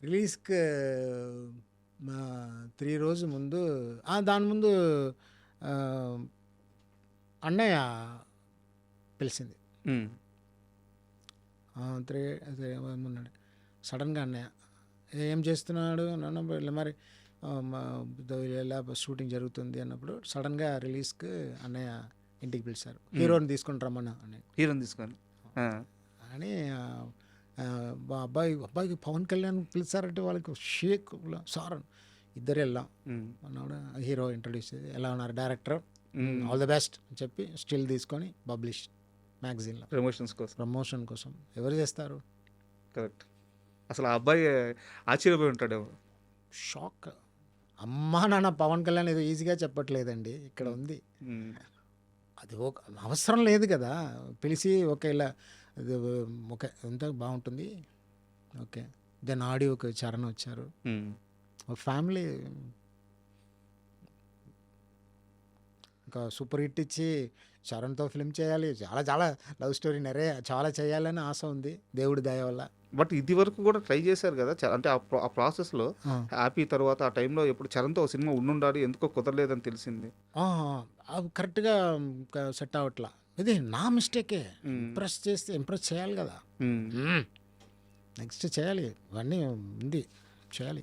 రిలీజ్‌కి మా 3 రోజు ముందు దాని ముందు ఆహ్, అన్నయ్య పిలిచింది. హ్మ్. 3 అదే ఉన్నాడు. సడన్‌గా అన్నయ్య ఏం చేస్తున్నాడు నాన్న మరి మా ఇలా షూటింగ్ జరుగుతుంది అన్నప్పుడు సడన్‌గా రిలీజ్‌కి అన్నయ్య ఇంటికి పిలిచారు. హీరోని తీసుకొని రమ్మన్నా అని. హీరోని తీసుకొని. ఆ! అని మా అబ్బాయికి పవన్ కళ్యాణ్ పిలిచారంటే వాళ్ళకి షేక్ సార్ ఇద్దరు వెళ్ళాం. హ్మ్. అన్నాడు హీరో ఇంట్రడ్యూస్ చేసి ఎలా ఉన్నారు డైరెక్టర్ హ్మ్. ఆల్ ద బెస్ట్ అని చెప్పి స్టిల్ తీసుకొని పబ్లిష్ మ్యాగజైన్లో ప్రమోషన్స్ కోసం. ప్రమోషన్ కోసం ఎవరు చేస్తారు. కరెక్ట్. అసలు ఆ అబ్బాయి ఆశ్చర్యపోయి ఉంటాడేమో. షాక్. అమ్మా నాన్న పవన్ కళ్యాణ్ ఏదో ఈజీగా చెప్పట్లేదండి ఇక్కడ ఉంది. హ్మ్. అది ఒక అవసరం లేదు కదా పిలిచి ఓకే ఇలా ఇది ఓకే ఎంత బాగుంటుంది ఓకే దెన్ ఆడియోకి చరణ్ వచ్చారు. హ్మ్. ఒక ఫ్యామిలీ ఇంకా సూపర్ హిట్ ఇచ్చి చరణ్తో ఫిల్మ్ చేయాలి, చాలా చాలా లవ్ స్టోరీ చాలా చేయాలని ఆశ ఉంది దేవుడి దయ వల్ల. బట్ ఇది వరకు కూడా ట్రై చేశారు కదా! అంటే ఆ ప్రాసెస్‌లో ఆ, 'హ్యాపీ' తర్వాత ఆ టైంలో ఎప్పుడు 'చరణ్‌తో' ఒక సినిమా ఉండుండాలి. ఎందుకో కుదరలేదని తెలిసింది. ఆ, అవి కరెక్ట్గా సెట్ అవ్వట్లా. ఇది నా మిస్టేకే. హ్మ్. ఇంప్రెస్ చేయాలి కదా. హ్మ్. నెక్స్ట్ చేయాలి ఇవన్నీ ఉంది చేయాలి.